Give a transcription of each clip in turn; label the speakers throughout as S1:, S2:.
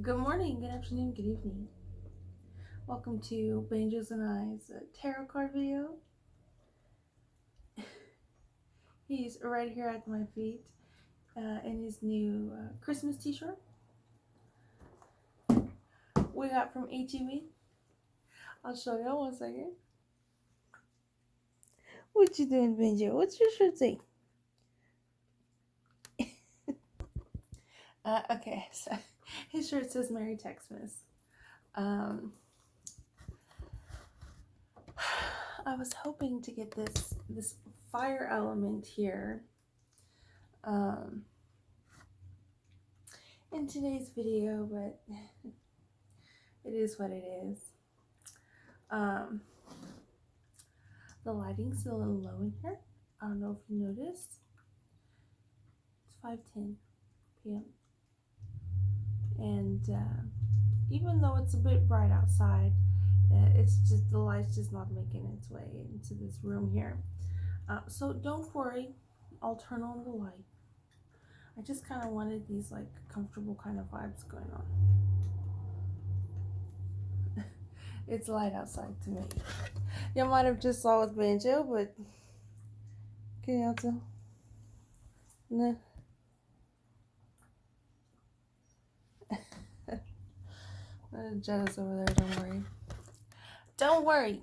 S1: Good morning, good afternoon, good evening. Welcome to Banjos and I's tarot card video. He's right here at my feet in his new Christmas t-shirt we got from HEB. I'll show you one second. What you doing, Banjo? What's your shirt say? Okay, so his shirt says Merry Xmas. I was hoping to get this fire element here in today's video, but it is what it is. The lighting's a little low in here. I don't know if you noticed. It's 5:10 p.m. And even though it's a bit bright outside, it's just the light's just not making its way into this room here. So don't worry, I'll turn on the light. I just kind of wanted these like comfortable kind of vibes going on. It's light outside to me. You might have just saw with Banjo, but can you tell? No. Jenna's over there, don't worry. Don't worry.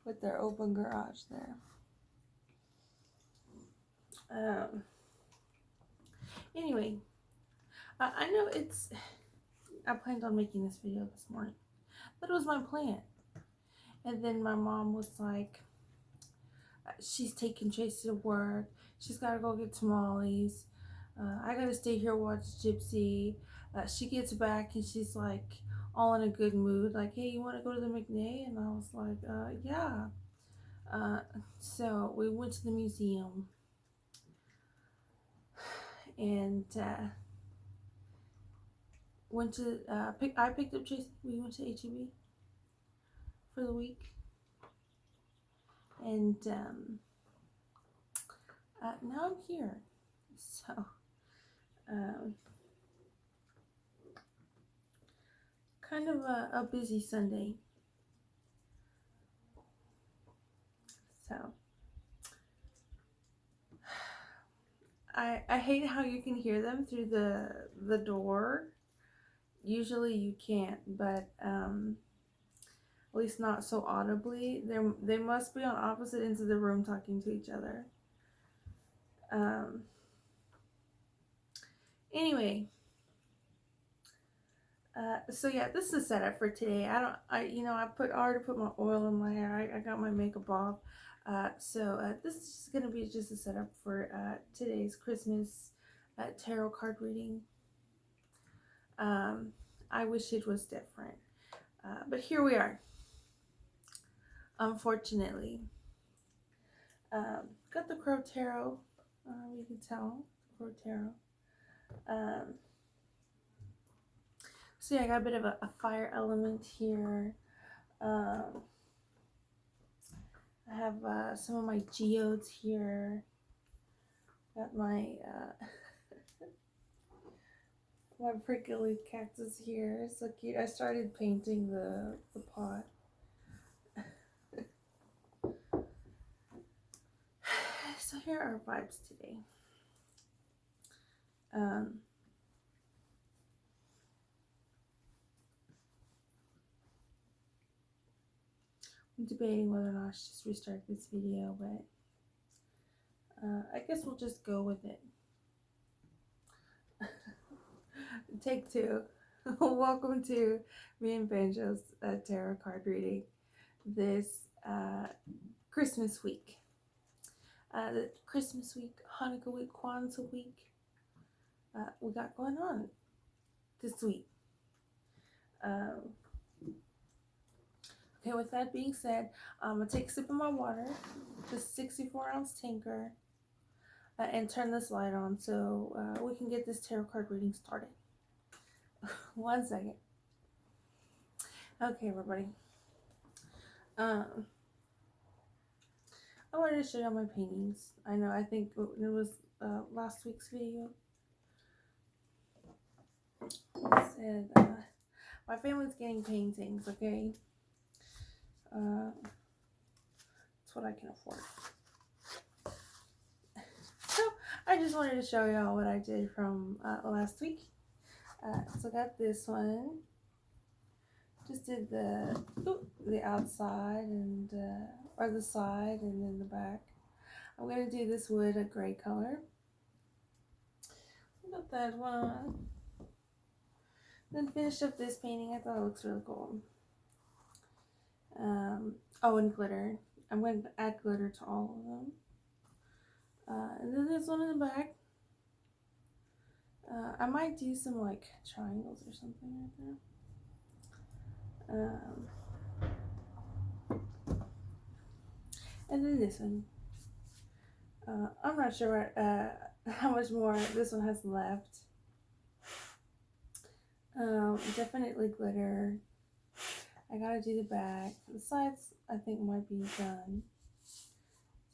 S1: With their open garage there. Anyway, I know I planned on making this video this morning. That was my plan. And then my mom was like, she's taking Tracy to work. She's got to go get tamales. I got to stay here watch Gypsy. She gets back and she's like all in a good mood. Like, hey, you want to go to the McNay? And I was like, yeah. So we went to the museum. And went to I picked up Tracy. We went to HEB for the week. And now I'm here. So, kind of a busy Sunday. So, I hate how you can hear them through the door. Usually you can't, but at least not so audibly. They must be on opposite ends of the room talking to each other. Anyway, so yeah, this is a setup for today. I already put my oil in my hair. I got my makeup off. So this is just gonna be just a setup for today's Christmas tarot card reading. I wish it was different, but here we are. Unfortunately, got the Crow Tarot. You can tell the Crow Tarot. So yeah, I got a bit of a fire element here. I have some of my geodes here. Got my my prickly cactus here. It's so cute. I started painting the pot. So here are vibes today. I'm debating whether or not I should just restart this video, but I guess we'll just go with it. Take two. Welcome to me and Banjo's tarot card reading this Christmas week. The Christmas week, Hanukkah week, Kwanzaa week, we got going on this week. Okay, with that being said, I'm going to take a sip of my water, this 64-ounce tanker, and turn this light on so we can get this tarot card reading started. 1 second. Okay, everybody. I wanted to show you all my paintings. I know, I think it was last week's video. said, my family's getting paintings, okay? That's what I can afford. So I just wanted to show y'all what I did from last week. So I got this one. Just did the outside and or the side and then the back. I'm gonna do this wood a gray color. Got that one. Then finished up this painting. I thought it looks really cool. Oh, and glitter. I'm going to add glitter to all of them. And then this one in the back. I might do some like triangles or something right there. And then this one. I'm not sure how much more this one has left. Definitely glitter. I gotta do the back. The sides I think might be done. It's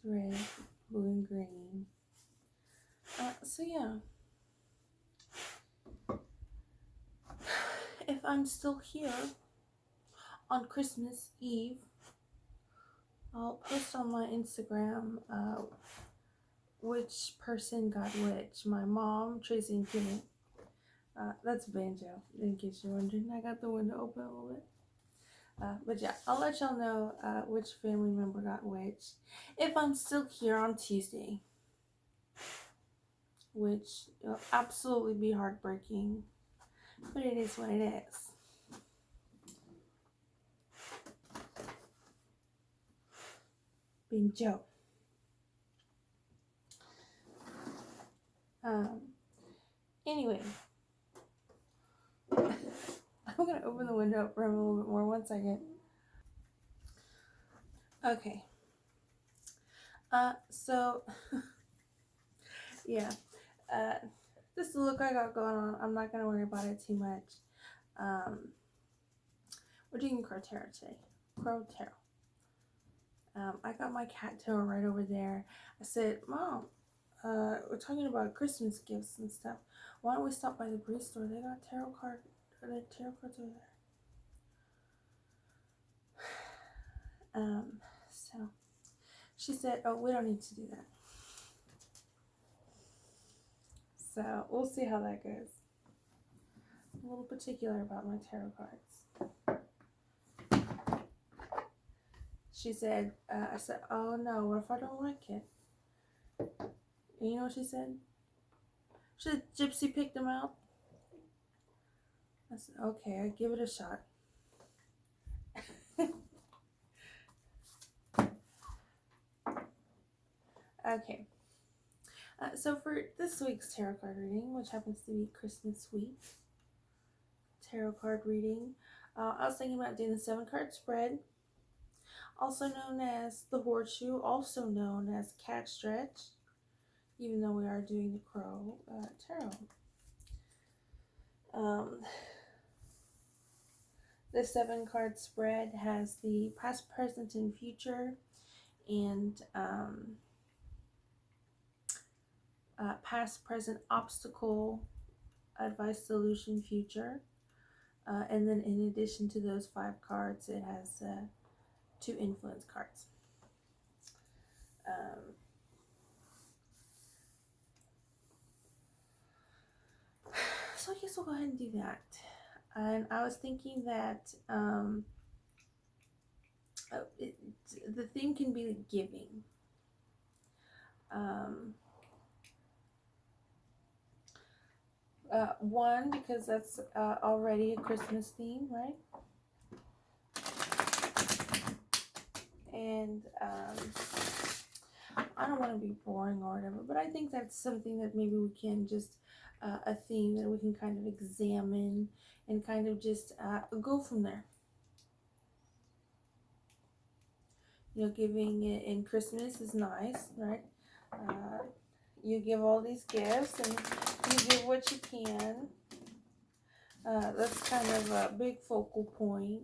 S1: red, blue, and green. So yeah. If I'm still here on Christmas Eve, I'll post on my Instagram which person got which. My mom, Tracy, and Kimmy. That's Banjo, in case you're wondering. I got the window open a little bit. But yeah, I'll let y'all know which family member got which. If I'm still here on Tuesday, which will absolutely be heartbreaking, but it is what it is. Banjo. Anyway, I'm gonna open the window up for him a little bit more. 1 second. Okay. So yeah, this is the look I got going on. I'm not gonna worry about it too much. We're doing Crow Tarot today. Crow Tarot. I got my cat tarot right over there. I said, Mom, we're talking about Christmas gifts and stuff. Why don't we stop by the Breeze store? They got tarot cards over there. So she said, oh, we don't need to do that. So we'll see how that goes. I'm a little particular about my tarot cards. She said, I said, oh no, what if I don't like it? And you know what she said? She said, Gypsy picked them out. I said, okay, I give it a shot. Okay. So for this week's tarot card reading, which happens to be Christmas week tarot card reading, I was thinking about doing the 7-card spread, also known as the horseshoe, also known as cat stretch, even though we are doing the crow tarot. The 7-card spread has the past, present, and future, and past, present, obstacle, advice, solution, future. And then in addition to those 5 cards, it has 2 influence cards. So I guess we'll go ahead and do that. And I was thinking that the theme can be giving. One, because that's already a Christmas theme, right? And I don't want to be boring or whatever, but I think that's something that maybe we can just a theme that we can kind of examine and kind of just go from there. You know, giving in Christmas is nice, right? You give all these gifts and you give what you can. That's kind of a big focal point.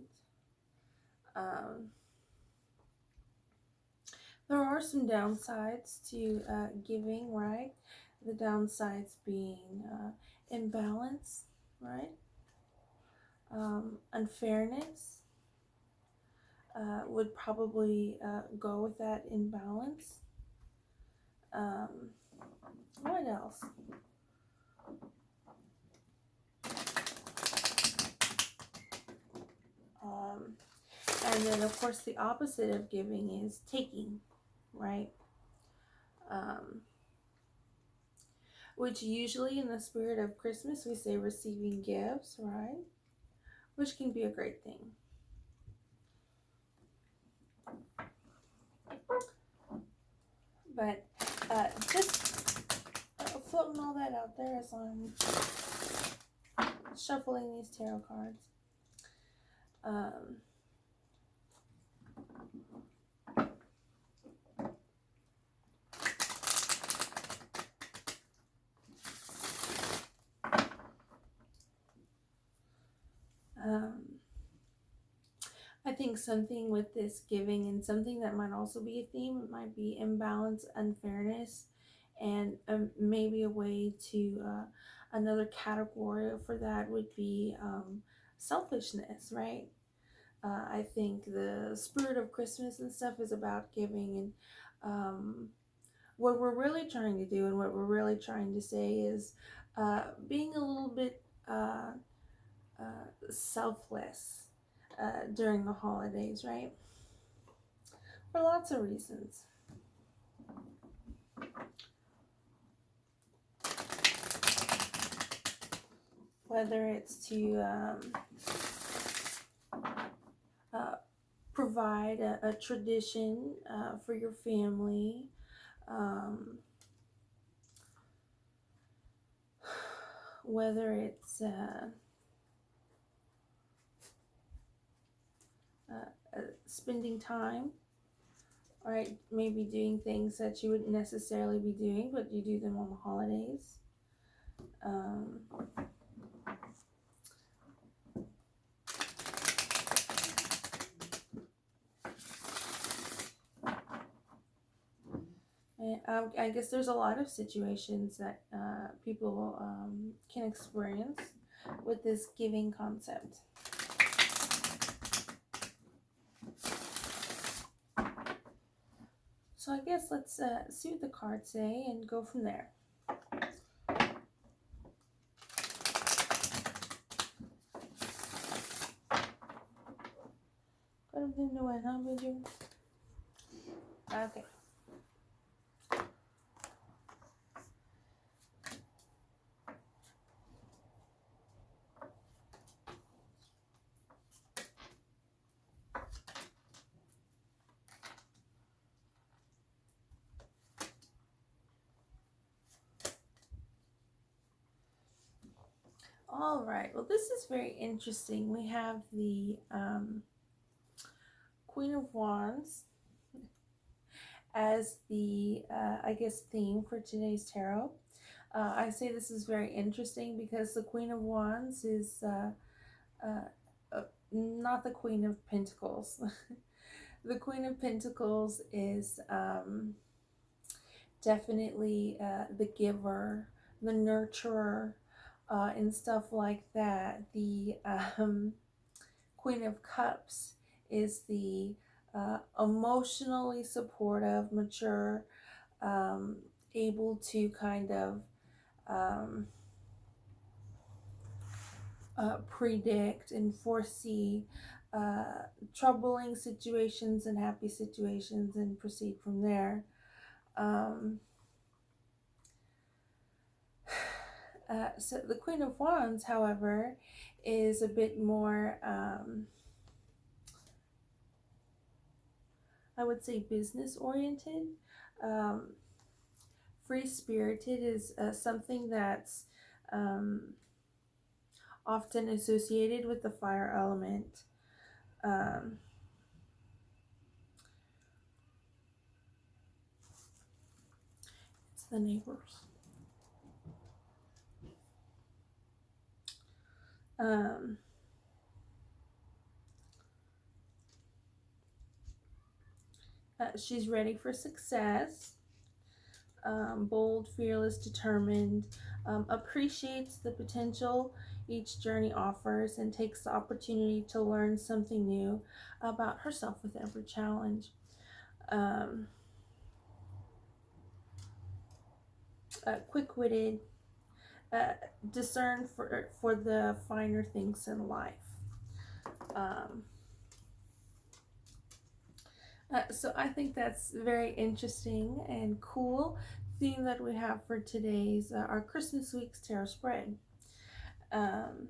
S1: There are some downsides to giving, right? The downsides being imbalance, right? Unfairness would probably go with that imbalance. Um, what else? Um, and then, of course, the opposite of giving is taking, right? Um, which usually, in the spirit of Christmas, we say receiving gifts, right? Which can be a great thing. But just floating all that out there as I'm shuffling these tarot cards. Um, um, I think something with this giving, and something that might also be a theme, it might be imbalance, unfairness, and maybe a way to another category for that would be selfishness, right? I think the spirit of Christmas and stuff is about giving, and what we're really trying to do and what we're really trying to say is being a little bit selfless during the holidays, right? For lots of reasons. Whether it's to provide a tradition for your family, whether it's spending time, right? Maybe doing things that you wouldn't necessarily be doing, but you do them on the holidays. And I guess there's a lot of situations that people can experience with this giving concept. So I guess let's see what the cards say and go from there. Okay. All right. Well, this is very interesting. We have the Queen of Wands as the, I guess, theme for today's tarot. I say this is very interesting because the Queen of Wands is not the Queen of Pentacles. The Queen of Pentacles is definitely the giver, the nurturer, and stuff like that. The Queen of Cups is the emotionally supportive, mature, able to kind of predict and foresee troubling situations and happy situations and proceed from there. So the Queen of Wands, however, is a bit more, I would say, business oriented. Free spirited is something that's often associated with the fire element. It's the neighbors. She's ready for success, bold, fearless, determined, appreciates the potential each journey offers, and takes the opportunity to learn something new about herself with every challenge. Um, Quick witted, uh, discern for the finer things in life. Um, so I think that's very interesting and cool theme that we have for today's our Christmas week's tarot spread. Um,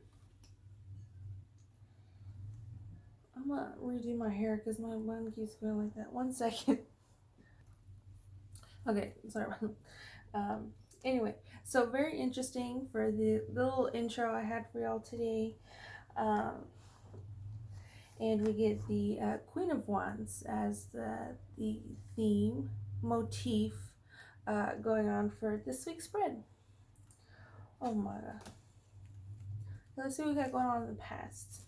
S1: I'm gonna redo my hair because my bun keeps going like that. 1 second. Okay, sorry. um, anyway, so very interesting for the little intro I had for y'all today. Um, and we get the Queen of Wands as the theme motif going on for this week's spread. Oh my god. Let's see what we got going on in the past.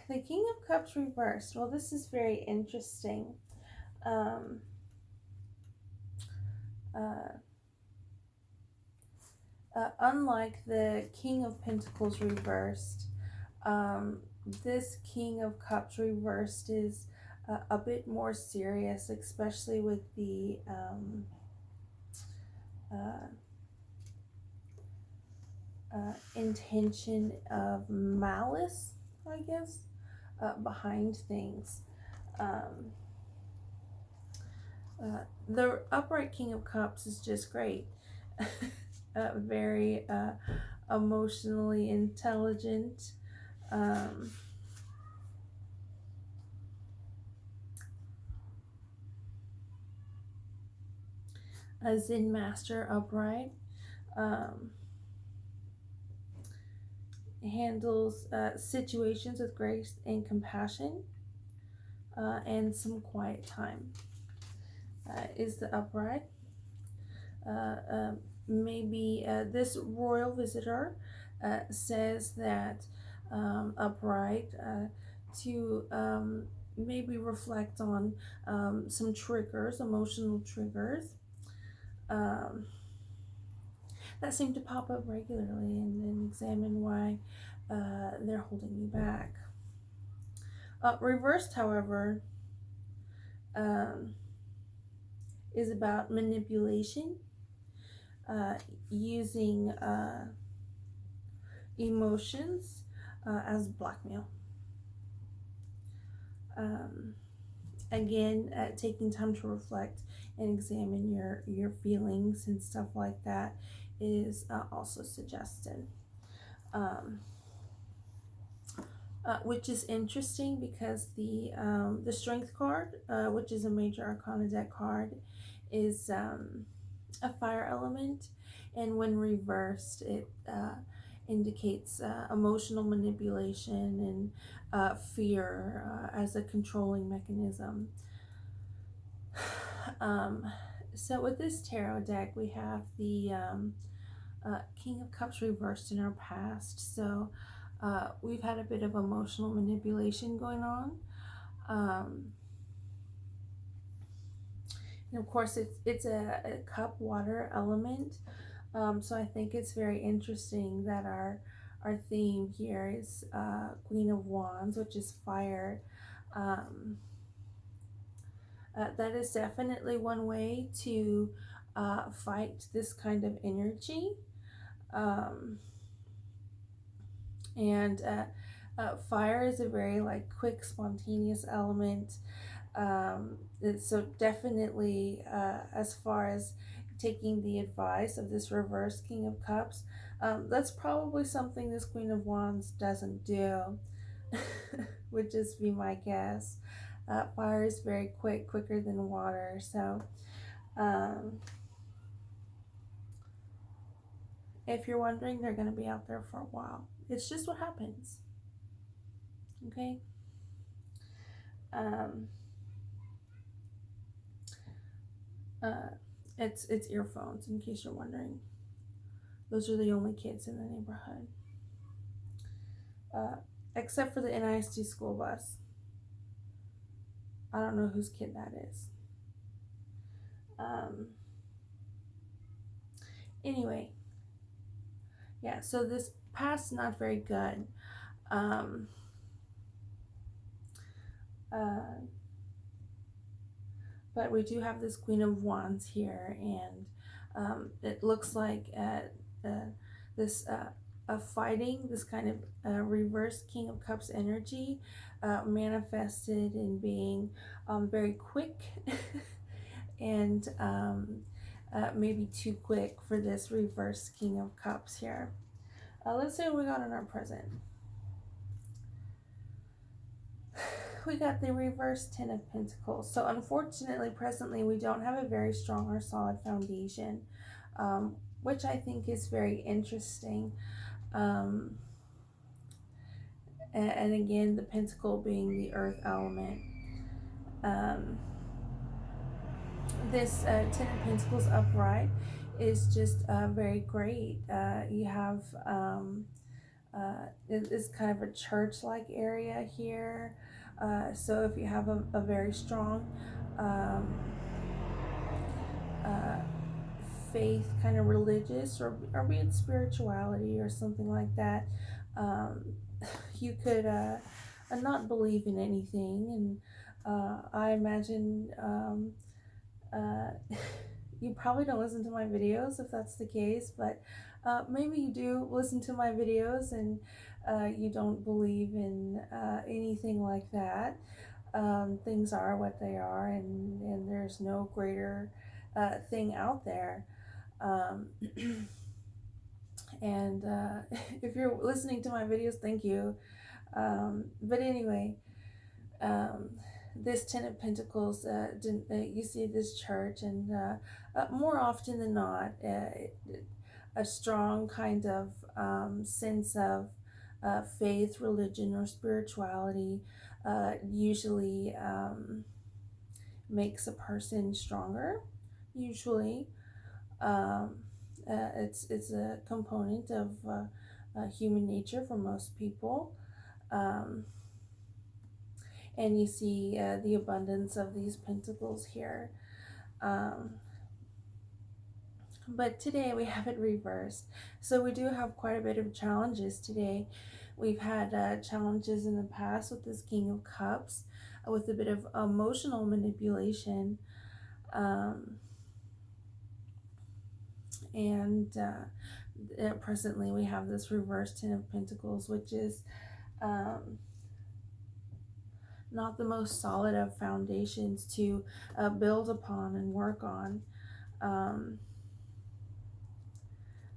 S1: The King of Cups reversed. Well, this is very interesting. Um, uh, Unlike the King of Pentacles reversed, um, this King of Cups reversed is a bit more serious, especially with the uh, intention of malice, I guess, behind things. Um, the upright King of Cups is just great. Very emotionally intelligent. Um, a Zen master upright. Um, Handles situations with grace and compassion, and some quiet time. Is the upright. Uh, uh, Maybe this royal visitor says that upright to maybe reflect on some triggers, emotional triggers um, that seem to pop up regularly, and then examine why they're holding you back. Reversed, however, um, is about manipulation, uh, using emotions as blackmail. Um, Again, taking time to reflect and examine your feelings and stuff like that is also suggested. Um, which is interesting because the Strength card, which is a major Arcana deck card, is a fire element, and when reversed, it indicates emotional manipulation and fear as a controlling mechanism. um, so with this tarot deck, we have the King of Cups reversed in our past. So we've had a bit of emotional manipulation going on. And of course, it's a cup water element. So I think it's very interesting that our theme here is Queen of Wands, which is fire. Um, that is definitely one way to fight this kind of energy. Um, and Fire is a very like quick, spontaneous element. So definitely, as far as taking the advice of this reverse King of Cups, that's probably something this Queen of Wands doesn't do. Would just be my guess. Fire is very quick, quicker than water. So, um, if you're wondering, they're going to be out there for a while. It's just what happens. Okay. Um, uh, it's earphones, in case you're wondering. Those are the only kids in the neighborhood, uh, except for the NISD school bus. I don't know whose kid that is. Um, anyway, yeah, so this past not very good. Um, uh, but we do have this Queen of Wands here, and it looks like this fighting, this kind of reverse King of Cups energy manifested in being very quick and maybe too quick for this reverse King of Cups here. Let's see what we got in our present. We got the reverse Ten of Pentacles. So unfortunately, presently, we don't have a very strong or solid foundation, which I think is very interesting. And again, the pentacle being the earth element. This Ten of Pentacles upright is just very great. You have it's kind of a church-like area here. So if you have a very strong faith, kind of religious, or be it spirituality or something like that, you could not believe in anything. And I imagine you probably don't listen to my videos if that's the case, but maybe you do listen to my videos and you don't believe in anything like that. Things are what they are, and there's no greater thing out there. And if you're listening to my videos, thank you. But anyway, this Ten of Pentacles, you see this church, and more often than not, a strong kind of sense of faith, religion, or spirituality usually makes a person stronger. Usually, it's a component of human nature for most people. And you see the abundance of these pentacles here. But today we have it reversed. So we do have quite a bit of challenges today. We've had challenges in the past with this King of Cups, with a bit of emotional manipulation. And presently we have this reverse Ten of Pentacles, which is not the most solid of foundations to build upon and work on.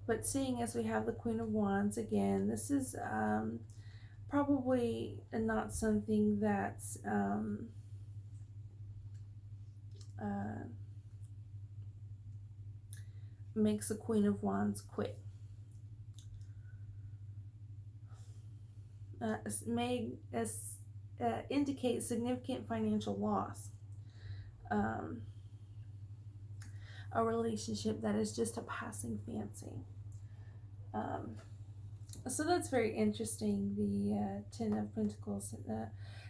S1: But seeing as we have the Queen of Wands again, this is probably not something that's makes the Queen of Wands quit. May indicate significant financial loss. A relationship that is just a passing fancy. So that's very interesting. The Ten of Pentacles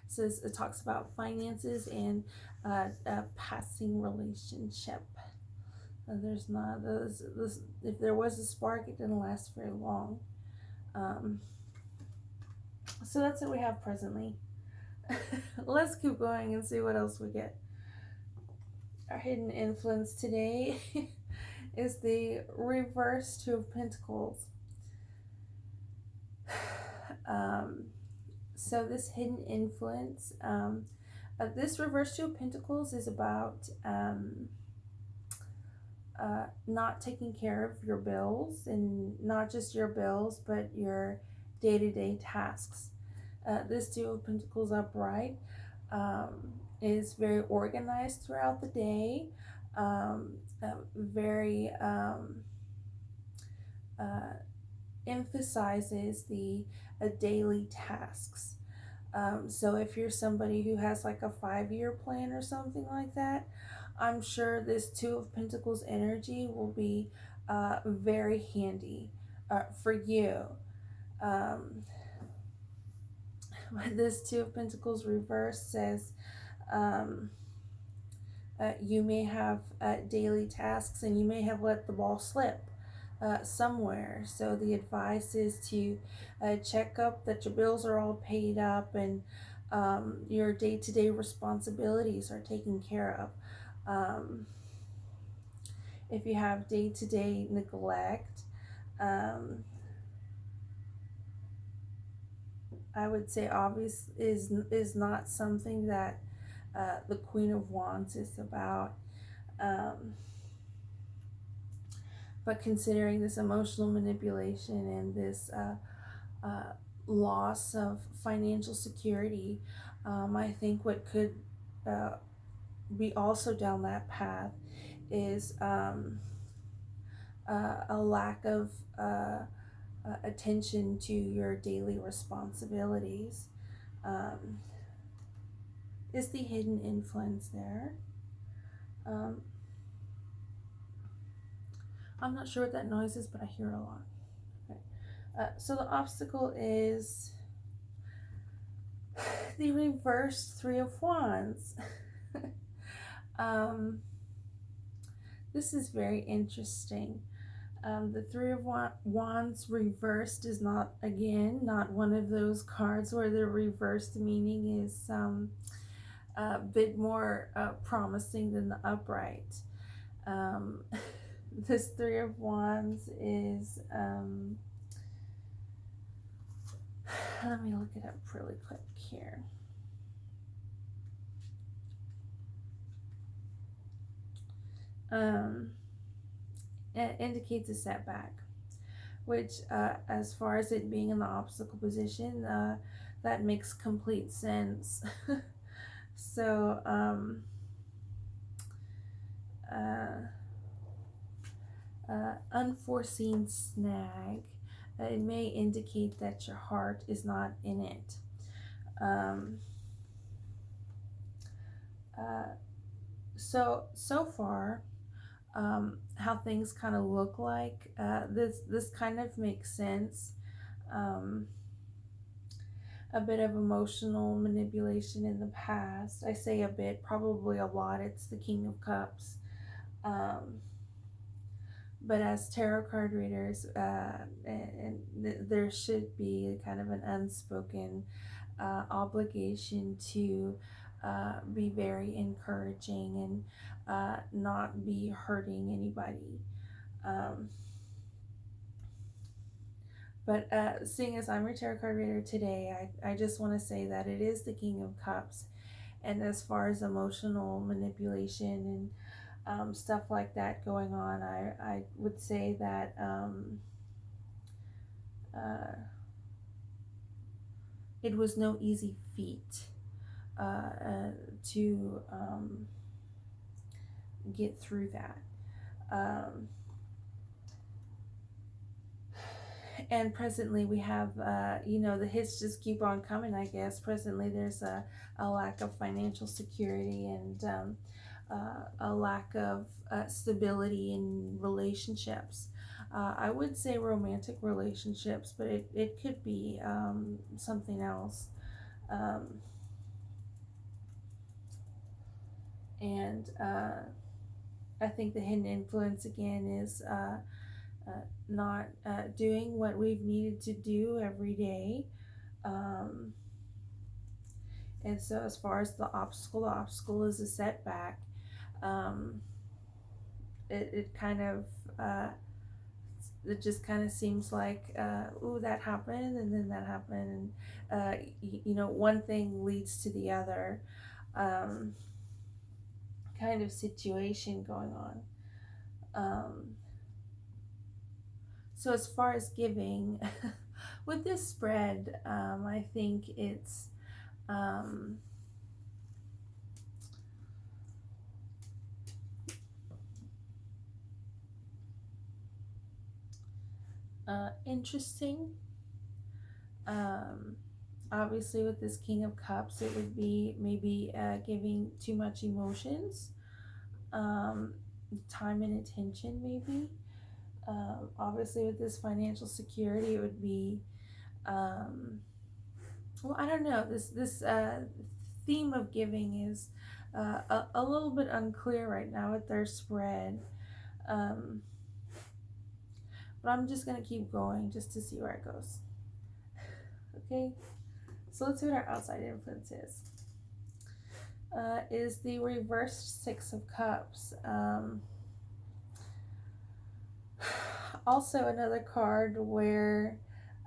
S1: says it talks about finances and a passing relationship. There's not this. If there was a spark, it didn't last very long. So that's what we have presently. Let's keep going and see what else we get. Our hidden influence today is the reverse Two of Pentacles. So this hidden influence, this reverse Two of Pentacles is about not taking care of your bills, and not just your bills, but your day-to-day tasks. This Two of Pentacles upright is very organized throughout the day, very emphasizes the daily tasks. So if you're somebody who has like a 5-year plan or something like that, I'm sure this Two of Pentacles energy will be very handy for you. This Two of Pentacles reverse says You may have daily tasks and you may have let the ball slip somewhere. So the advice is to check up that your bills are all paid up and your day to day responsibilities are taken care of. If you have day to day neglect, I would say obvious is not something that the Queen of Wands is about. Um, but considering this emotional manipulation and this loss of financial security, I think what could uh, be also down that path is a lack of attention to your daily responsibilities. Um, is the hidden influence there? Um, I'm not sure what that noise is, but I hear it a lot. Okay. So the obstacle is the reversed Three of Wands. um, this is very interesting. The Three of Wands reversed is not, again, not one of those cards where the reversed meaning is a bit more promising than the upright. Um, this Three of Wands is, let me look it up really quick here. It indicates a setback, which, as far as it being in the obstacle position, that makes complete sense. So, unforeseen snag, it may indicate that your heart is not in it. Um, so far, how things kind of look like, this kind of makes sense. Um, a bit of emotional manipulation in the past. I say a bit, probably a lot. It's the King of Cups. Um, but as tarot card readers, there should be kind of an unspoken obligation to be very encouraging and not be hurting anybody. Um, but seeing as I'm a tarot card reader today, I just want to say that it is the King of Cups. And as far as emotional manipulation and stuff like that going on, I would say that it was no easy feat to get through that. And presently we have, the hits just keep on coming, I guess. Presently there's a lack of financial security and a lack of stability in relationships. I would say romantic relationships, but it could be something else. And I think the hidden influence again is not doing what we've needed to do every day. And so, as far as the obstacle is a setback. It kind of it just kind of seems like ooh, that happened and then that happened, and one thing leads to the other kind of situation going on. So as far as giving, with this spread, I think it's interesting. Obviously, with this King of Cups, it would be maybe giving too much emotions, time and attention, maybe. Obviously, with this financial security, it would be, well, I don't know. This theme of giving is a little bit unclear right now with their spread. Um, but I'm just going to keep going just to see where it goes. Okay, so let's see what our outside influence is. Is the reversed Six of Cups. Also, another card where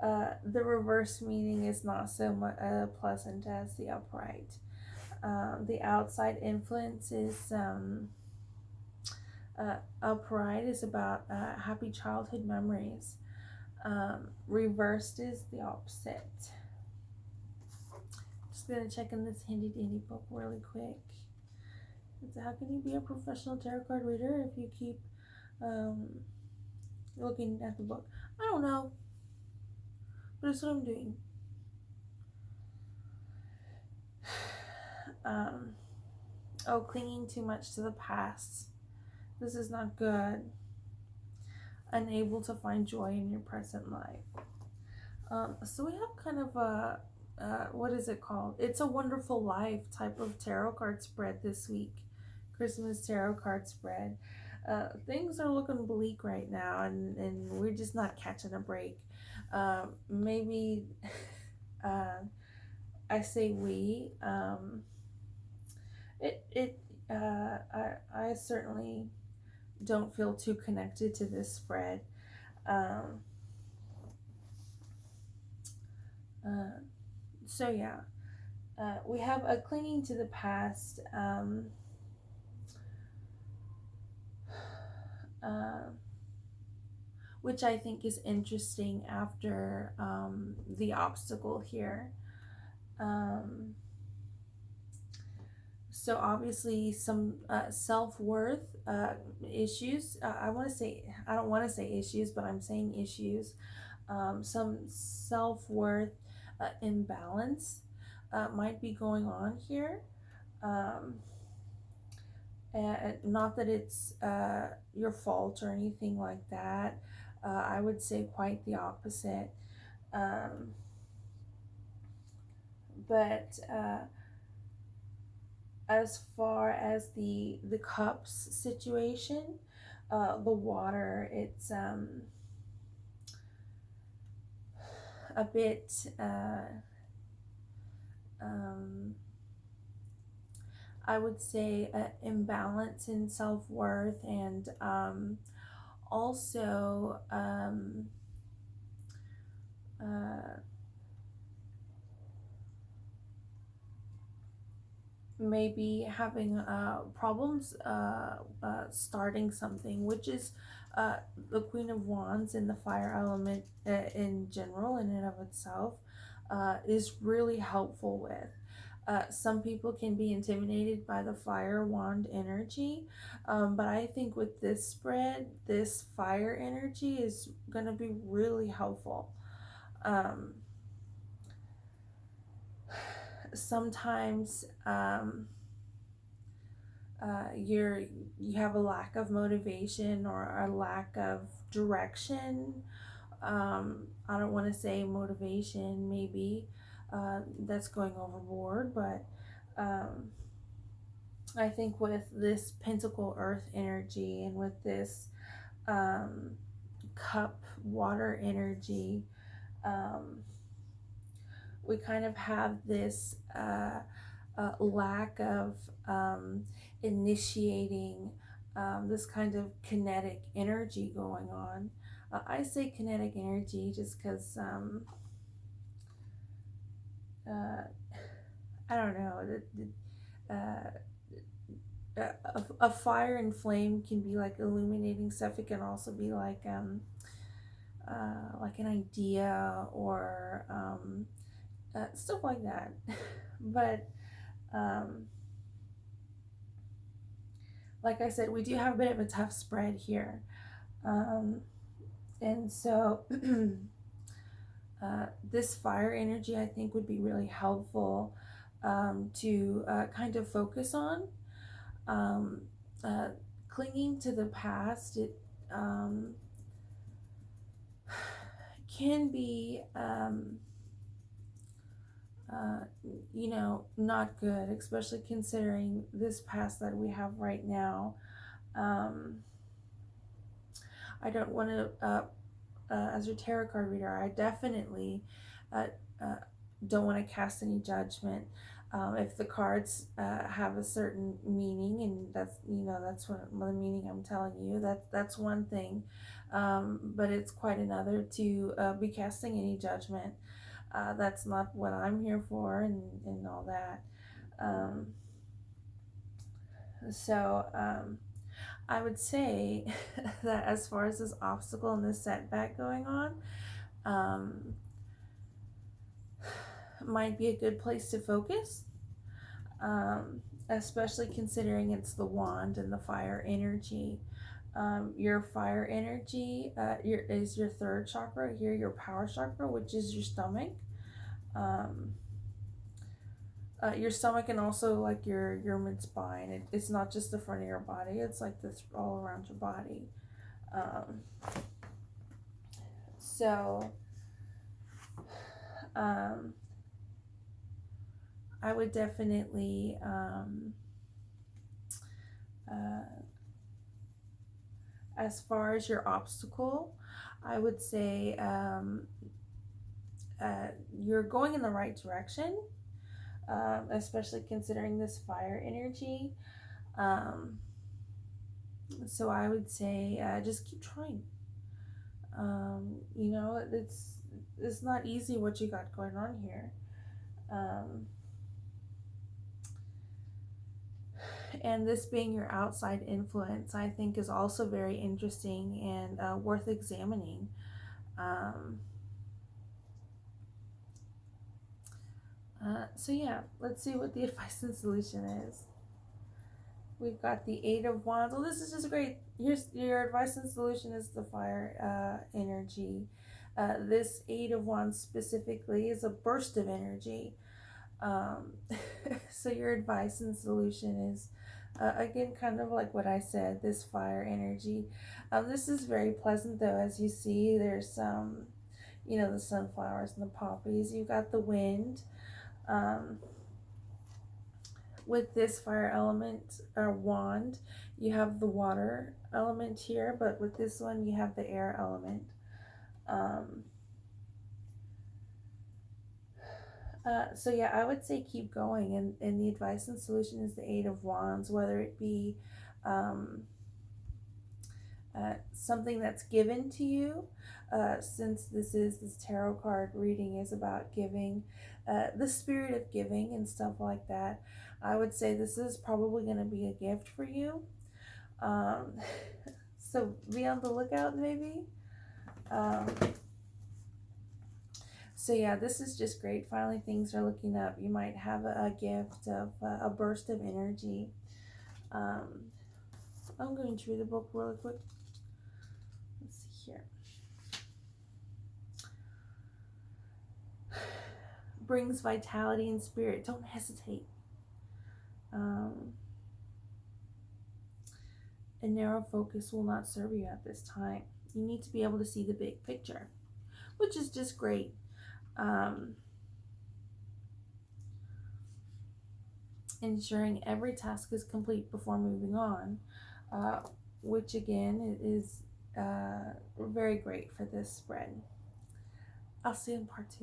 S1: the reverse meaning is not so pleasant as the upright. The outside influence is upright is about happy childhood memories. Reversed is the opposite. Just gonna check in this handy dandy book really quick. So how can you be a professional tarot card reader if you keep looking at the book? I don't know, but it's what I'm doing. Clinging too much to the past. This is not good. Unable to find joy in your present life. So we have kind of a, what is it called? It's a Wonderful Life type of tarot card spread this week. Christmas tarot card spread. Things are looking bleak right now, and we're just not catching a break. Maybe I say we. I certainly don't feel too connected to this spread. Um, so yeah, we have a clinging to the past. Which I think is interesting after the obstacle here. So obviously some self-worth issues. I want to say, I don't want to say issues, but I'm saying issues. Some self-worth imbalance might be going on here. Um, and not that it's your fault or anything like that. I would say quite the opposite. Um, but as far as the cups situation, the water, it's a bit I would say imbalance in self-worth, and also uh, maybe having problems starting something, which is the Queen of Wands and the fire element in general, in and of itself, is really helpful with. Some people can be intimidated by the fire wand energy, but I think with this spread, this fire energy is going to be really helpful. Sometimes you have a lack of motivation or a lack of direction. I don't want to say motivation, maybe that's going overboard, but I think with this Pentacle Earth energy and with this cup water energy, we kind of have this lack of initiating this kind of kinetic energy going on. I say kinetic energy just because I don't know. A fire and flame can be like illuminating stuff. It can also be like an idea or stuff like that. But like I said, we do have a bit of a tough spread here. And so this fire energy, I think, would be really helpful to kind of focus on. Clinging to the past, it can be uh, not good, especially considering this past that we have right now. Um, I don't want to, as your tarot card reader, I definitely uh, uh, don't want to cast any judgment. If the cards have a certain meaning, and that's what the meaning I'm telling you, that's one thing, but it's quite another to be casting any judgment. That's not what I'm here for, and all that. Um, so I would say that as far as this obstacle and this setback going on, um, might be a good place to focus, especially considering it's the wand and the fire energy. Your fire energy is your third chakra here, your power chakra, which is your stomach. Um, your stomach and also like your mid spine. It's not just the front of your body. It's like this all around your body. Um, so um, I would definitely uh, as far as your obstacle, I would say you're going in the right direction, especially considering this fire energy. Um, so I would say just keep trying. It's not easy what you got going on here. Um, and this being your outside influence, I think, is also very interesting and worth examining. Um, so yeah, let's see what the advice and solution is. We've got the Eight of Wands. Well, this is just great. Here's your advice and solution is the fire energy. This Eight of Wands specifically is a burst of energy. Um, so your advice and solution is, again, kind of like what I said, this fire energy. This is very pleasant though, as you see. There's the sunflowers and the poppies. You've got the wind. Um, with this fire element or wand, you have the water element here, but with this one, you have the air element. Um, so yeah, I would say keep going, and the advice and solution is the Eight of Wands, whether it be um, something that's given to you, since this tarot card reading is about giving, the spirit of giving and stuff like that. I would say this is probably going to be a gift for you. Um, so be on the lookout, maybe. Um, so yeah, this is just great. Finally, things are looking up. You might have a gift of a burst of energy. Um, I'm going to read the book really quick. Let's see here. Brings vitality and spirit. Don't hesitate. A narrow focus will not serve you at this time. You need to be able to see the big picture, which is just great. Ensuring every task is complete before moving on, which again is very great for this spread. I'll see you in part 2.